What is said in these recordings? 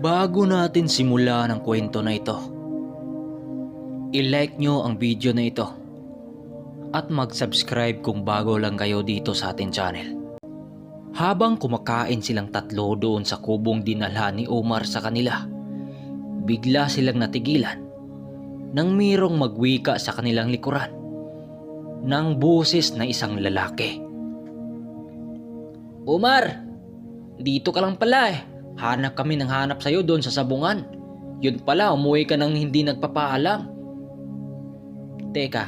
Bago natin simulan ang kwento na ito, i-like nyo ang video na ito at mag-subscribe kung bago lang kayo dito sa ating channel. Habang kumakain silang tatlo doon sa kubong dinalhan ni Omar sa kanila, bigla silang natigilan nang mayroong magwika sa kanilang likuran ng boses na isang lalaki. "Omar, dito ka lang pala eh. Hanap kami ng hanap sa'yo doon sa sabungan. Yun pala, umuwi ka nang hindi nagpapaalam." "Teka,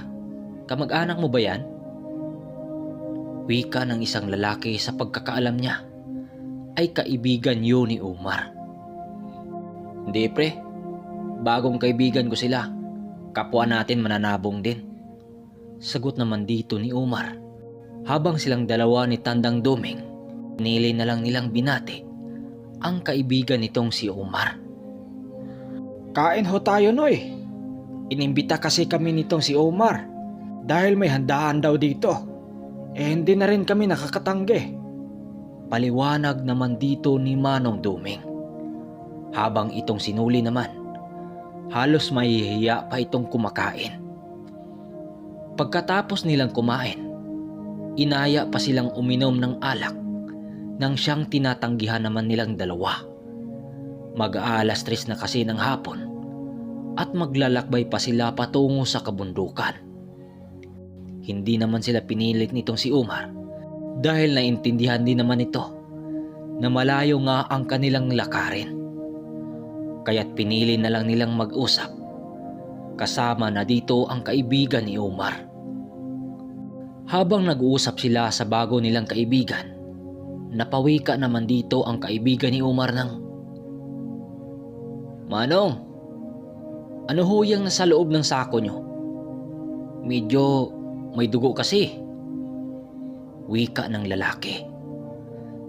kamag-anak mo ba yan?" Wika ng isang lalaki sa pagkakaalam niya ay kaibigan yun ni Omar. "Hindi pre, bagong kaibigan ko sila. Kapwa natin mananabong din," sagot naman dito ni Omar. Habang silang dalawa ni Tandang Duming, pinili na lang nilang binati ang kaibigan nitong si Omar. "Kain ho tayo, Noy. Inimbita kasi kami nitong si Omar dahil may handaan daw dito. Hindi na rin kami nakakatanggi." Paliwanag naman dito ni Manong Duming. Habang itong sinuli naman, halos mahihiya pa itong kumakain. Pagkatapos nilang kumain, inaya pa silang uminom ng alak nang siyang tinatanggihan naman nilang dalawa. Mag-aalas 3 na kasi ng hapon at maglalakbay pa sila patungo sa kabundukan. Hindi naman sila pinilit nitong si Omar dahil naintindihan din naman ito na malayo nga ang kanilang lakarin. Kaya't pinili na lang nilang mag-usap kasama na dito ang kaibigan ni Omar. Habang nag-uusap sila sa bago nilang kaibigan, napawika naman dito ang kaibigan ni Omar ng, "Manong, ano ho yung nasa loob ng sako nyo? Medyo may dugo kasi." Wika ng lalaki.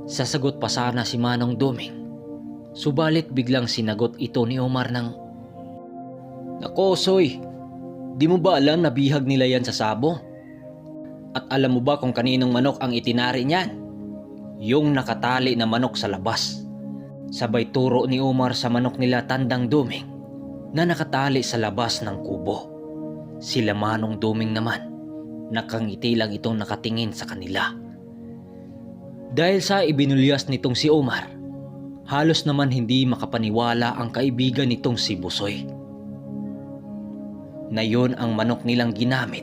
Sasagot pa sana si Manong Duming, subalit biglang sinagot ito ni Omar ng, "Nako Soy, di mo ba alam na bihag nila yan sa sabo? At alam mo ba kung kaninong manok ang itinari niyan? Yung nakatali na manok sa labas." Sabay turo ni Omar sa manok nila Tandang Duming na nakatali sa labas ng kubo. Sila Manong Duming naman, nakangiti lang itong nakatingin sa kanila. Dahil sa ibinulyas nitong si Omar, halos naman hindi makapaniwala ang kaibigan nitong si Busoy na yun ang manok nilang ginamit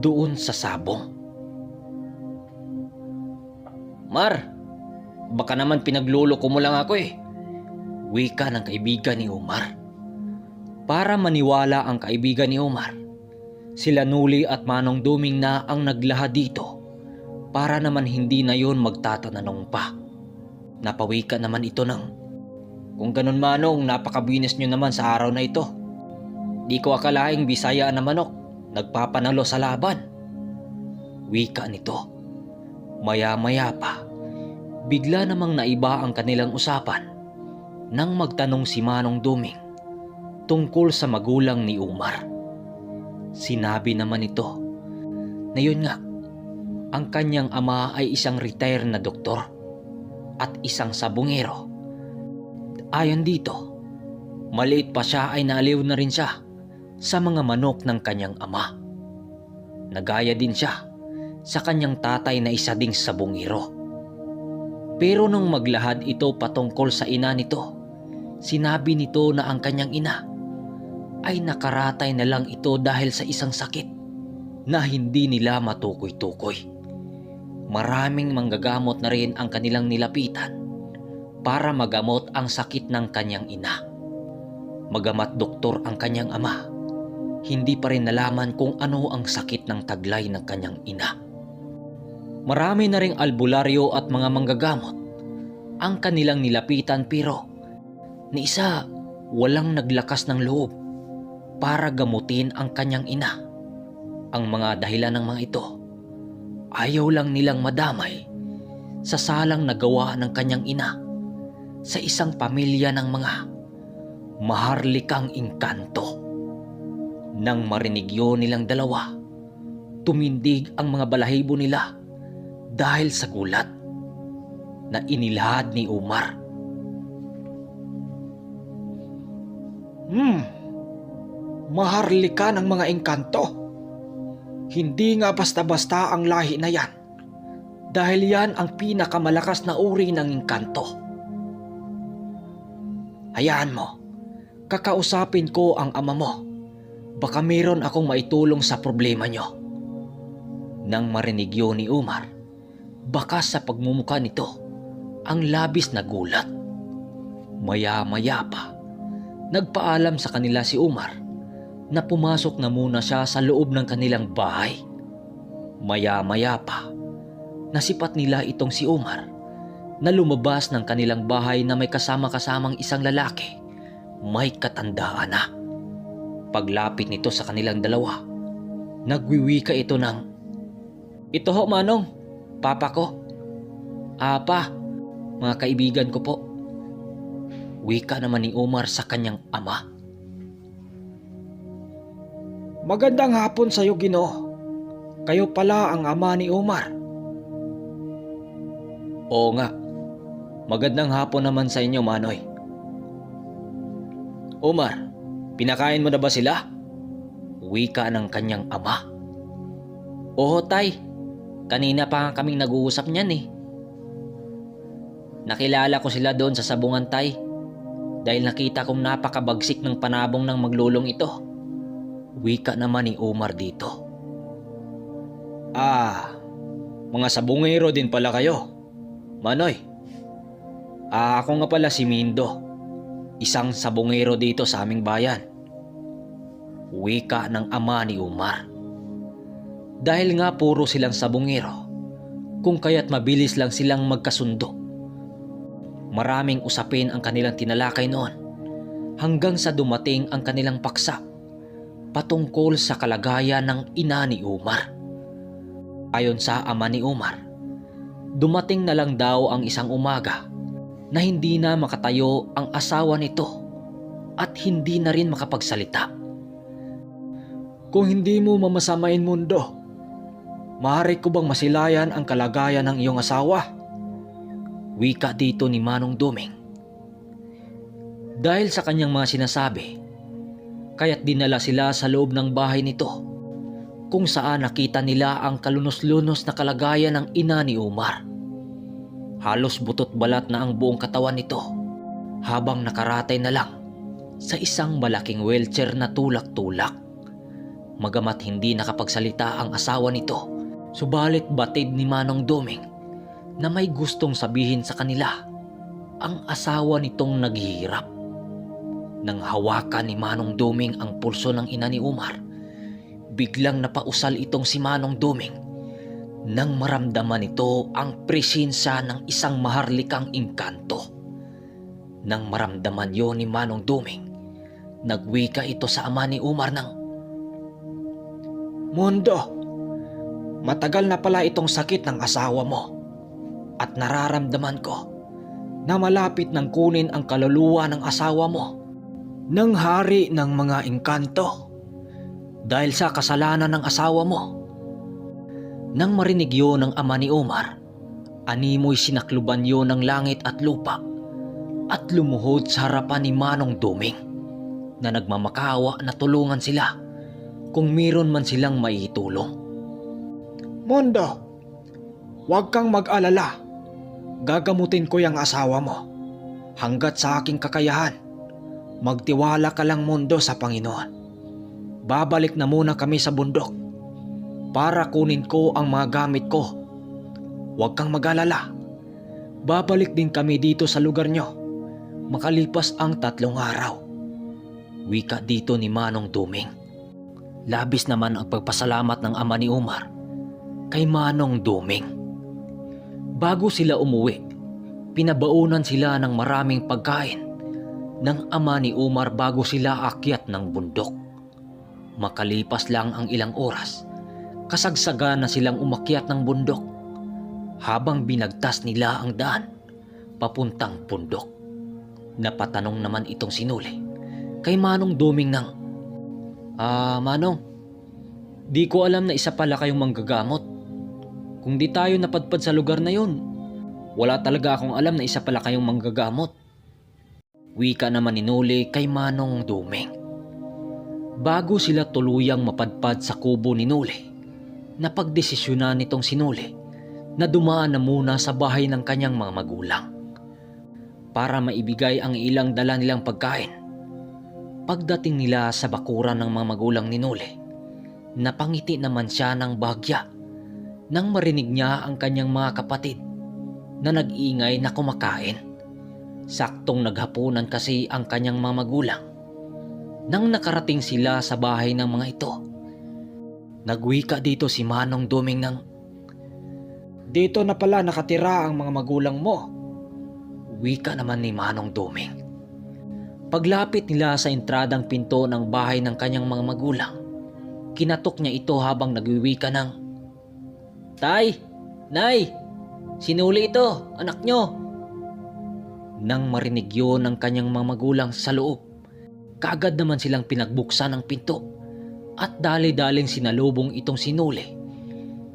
doon sa sabong. "Mar, baka naman pinagluloko mo lang ako eh," wika ng kaibigan ni Omar. Para maniwala ang kaibigan ni Omar, sila Nuli at Manong Duming na ang naglahad dito para naman hindi na yun magtatanong pa. Napawika naman ito ng, "Kung ganun Manong, napakabinis nyo naman sa araw na ito. Di ko akalaing Bisaya na manok nagpapanalo sa laban," wika nito. Maya-maya pa, bigla namang naiba ang kanilang usapan nang magtanong si Manong Duming tungkol sa magulang ni Omar. Sinabi naman ito na yun nga, ang kanyang ama ay isang retired na doktor at isang sabungero. Ayon dito, maliit pa siya ay naaliw na rin siya sa mga manok ng kanyang ama. Nagaya din siya sa kanyang tatay na isa ding sabungero. Pero nung maglahad ito patungkol sa ina nito, sinabi nito na ang kanyang ina ay nakaratay na lang ito dahil sa isang sakit na hindi nila matukoy-tukoy. Maraming manggagamot na rin ang kanilang nilapitan para magamot ang sakit ng kanyang ina. Magamat doktor ang kanyang ama, hindi pa rin nalaman kung ano ang sakit ng taglay ng kanyang ina. Marami na ring albularyo at mga manggagamot ang kanilang nilapitan, pero ni isa walang naglakas ng loob para gamutin ang kanyang ina. Ang mga dahilan ng mga ito, ayaw lang nilang madamay sa salang nagawa ng kanyang ina sa isang pamilya ng mga maharlikang engkanto. Nang marinig yun nilang dalawa, tumindig ang mga balahibo nila dahil sa gulat na inilahad ni Omar. Maharlika ng mga engkanto. Hindi nga basta-basta ang lahi na yan. Dahil yan ang pinakamalakas na uri ng engkanto. Hayaan mo, kakausapin ko ang ama mo. Baka meron akong maitulong sa problema nyo. Nang marinig yun ni Umar, baka sa pagmumukha nito, ang labis na gulat. Maya-maya pa, nagpaalam sa kanila si Umar na pumasok na muna siya sa loob ng kanilang bahay. Maya-maya pa, nasipat nila itong si Umar na lumabas ng kanilang bahay na may kasama-kasamang isang lalaki, may katandaan na. Paglapit nito sa kanilang dalawa, nagwiwika ito ng, "Ito ho, Manong, papa ko." "Apa, mga kaibigan ko po." Wika naman ni Umar sa kanyang ama. Magandang hapon sa iyo, Ginoo. Kayo pala ang ama ni Umar. Oo nga, magandang hapon naman sa inyo, Manoy. Umar, pinakain mo na ba sila? Wika ng kanyang ama. Oo, tay. Kanina pa kaming nag-uusap niyan eh. Nakilala ko sila doon sa sabungan, tay. Dahil nakita kong napakabagsik ng panabong ng maglulong ito. Wika naman ni Umar dito. Mga sabungero din pala kayo, Manoy. Ako nga pala si Mindo, isang sabungero dito sa aming bayan. Wika ng ama ni Umar. Dahil nga puro silang sabungero, kung kaya't mabilis lang silang magkasundo. Maraming usapin ang kanilang tinalakay noon hanggang sa dumating ang kanilang paksa patungkol sa kalagayan ng ina ni Umar. Ayon sa ama ni Umar, dumating na lang daw ang isang umaga na hindi na makatayo ang asawa nito at hindi na rin makapagsalita. Kung hindi mo mamasamain mundo, maaari ko bang masilayan ang kalagayan ng iyong asawa? Wika dito ni Manong Duming. Dahil sa kanyang mga sinasabi, kaya't dinala sila sa loob ng bahay nito kung saan nakita nila ang kalunos-lunos na kalagayan ng ina ni Umar. Halos butot balat na ang buong katawan nito habang nakaratay na lang sa isang malaking wheelchair na tulak-tulak. Magamat hindi nakapagsalita ang asawa nito, subalit batid ni Manong Duming na may gustong sabihin sa kanila ang asawa nitong naghihirap. Nang hawakan ni Manong Duming ang pulso ng ina ni Umar, biglang napausal itong si Manong Duming nang maramdaman ito ang presensya ng isang maharlikang engkanto. Nang maramdaman yon ni Manong Duming, nagwika ito sa ama ni Umar ng, Mundo, matagal na pala itong sakit ng asawa mo at nararamdaman ko na malapit nang kunin ang kaluluwa ng asawa mo ng hari ng mga engkanto dahil sa kasalanan ng asawa mo. Nang marinig yun ng ama ni Umar, animoy sinakluban yun ng langit at lupa at lumuhod sa harapan ni Manong Duming na nagmamakawa na tulungan sila kung meron man silang maitulong. Mundo, huwag kang mag-alala. Gagamutin ko yung asawa mo hanggat sa aking kakayahan. Magtiwala ka lang, Mundo, sa Panginoon. Babalik na muna kami sa bundok para kunin ko ang mga gamit ko. Huwag kang mag-alala. Babalik din kami dito sa lugar nyo makalipas ang 3 araw. Wika dito ni Manong Duming. Labis naman ang pagpasalamat ng ama ni Umar kay Manong Duming. Bago sila umuwi, pinabaunan sila ng maraming pagkain ng ama ni Umar bago sila akyat ng bundok. Makalipas lang ang ilang oras, kasagsagan na silang umakyat ng bundok habang binagtas nila ang daan papuntang bundok. Napatanong naman itong sinuli kay Manong Duming ng, Manong, di ko alam na isa pala kayong manggagamot. Kung di tayo napadpad sa lugar na yun, wala talaga akong alam na isa pala kayong manggagamot. Wika naman ni Noli kay Manong Duming. Bago sila tuluyang mapadpad sa kubo ni Noli, napagdesisyonan nitong si Noli na dumaan na muna sa bahay ng kanyang mga magulang para maibigay ang ilang dala nilang pagkain. Pagdating nila sa bakuran ng mga magulang ni Noli, napangiti naman siya ng bahagya nang marinig niya ang kanyang mga kapatid na nag-ingay na kumakain. Saktong naghapunan kasi ang kanyang mga magulang. Nang nakarating sila sa bahay ng mga ito, nagwika dito si Manong Duming ng, Dito na pala nakatira ang mga magulang mo. wika naman ni Manong Duming. Paglapit nila sa entradang pinto ng bahay ng kanyang mga magulang, kinatok niya ito habang nagwiwika ng, Tay! Nay! Sinuli ito! Anak nyo! Nang marinig yun ng kanyang mga magulang sa loob, kaagad naman silang pinagbuksan ang pinto at dali-daling sinalubong itong sinuli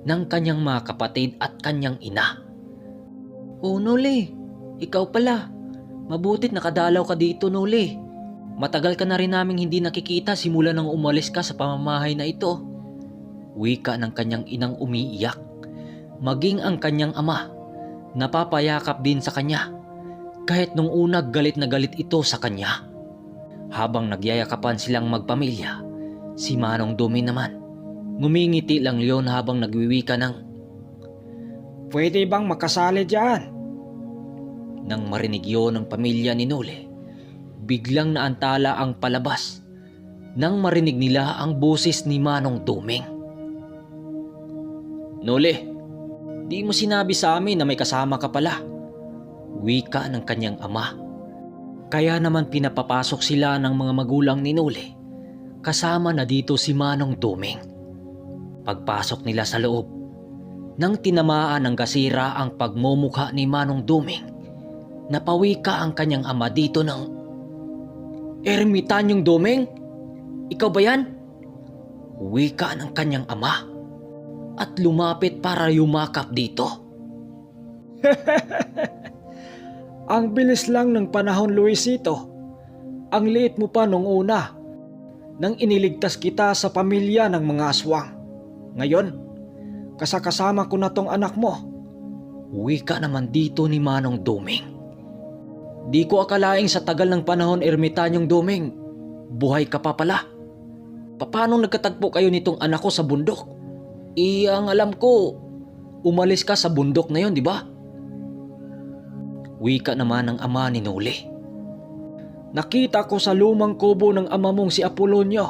ng kanyang mga kapatid at kanyang ina. "Oh, Noli, ikaw pala. Mabutit nakadalaw ka dito, Noli. Matagal ka na rin naming hindi nakikita simula nang umalis ka sa pamamahay na ito." Wika ng kanyang inang umiiyak. Maging ang kanyang ama, napapayakap din sa kanya kahit nung una galit na galit ito sa kanya. Habang nagyayakapan silang magpamilya, si Manong Duming naman, ngumingiti lang yon habang nagwiwika ng, Pwede bang makasali dyan? nang marinig yon ng pamilya ni Noli, biglang naantala ang palabas nang marinig nila ang boses ni Manong Duming. "Noli, di mo sinabi sa amin na may kasama ka pala," wika ng kanyang ama. Kaya naman pinapapasok sila ng mga magulang ni Noli, kasama na dito si Manong Duming. Pagpasok nila sa loob, nang tinamaan ng gasira ang pagmumukha ni Manong Duming, napawika ang kanyang ama dito ng, "Ermitanyong Duming? Ikaw ba yan?" wika ng kanyang ama at lumapit para yumakap dito. Ang bilis lang ng panahon, Luisito. Ang liit mo pa nung una, nang iniligtas kita sa pamilya ng mga aswang. Ngayon, kasakasama ko na tong anak mo. Wika naman dito ni Manong Duming. "Di ko akalaing sa tagal ng panahon, Ermitanyong Duming, buhay ka pa pala. Paano nagkatagpo kayo nitong anak ko sa bundok? Ang alam ko, umalis ka sa bundok na yon, di ba?" Wika naman ng ama ni Noli. Nakita ko sa lumang kubo ng ama mong si Apolonio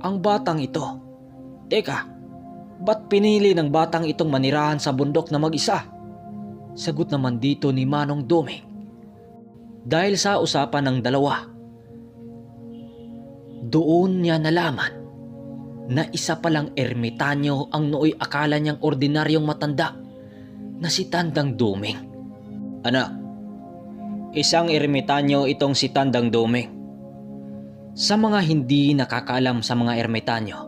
ang batang ito. Teka, ba't pinili ng batang itong manirahan sa bundok na mag-isa? Sagot naman dito ni Manong Duming. Dahil sa usapan ng dalawa, doon niya nalaman na isa palang ermitanyo ang nooy akala niyang ordinaryong matanda na si Tandang Duming. "Anak, isang ermitanyo itong si Tandang Duming. Sa mga hindi nakakaalam sa mga ermitanyo,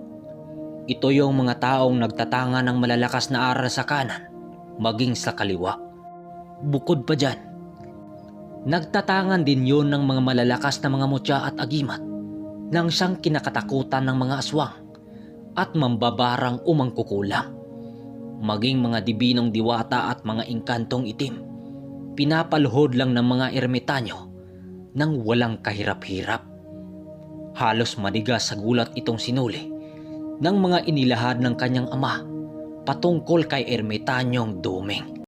ito yung mga taong nagtatanga ng malalakas na aral sa kanan, maging sa kaliwa. Bukod pa dyan, nagtatangan din yon ng mga malalakas na mga mutya at agimat nang siyang kinakatakutan ng mga aswang at mambabarang umangkukulam. Maging mga dibinong diwata at mga engkantong itim, pinapaluhod lang ng mga ermitanyo nang walang kahirap-hirap. Halos madigas sa gulat itong sinuli ng mga inilahad ng kanyang ama patungkol kay Ermitanyong Duming.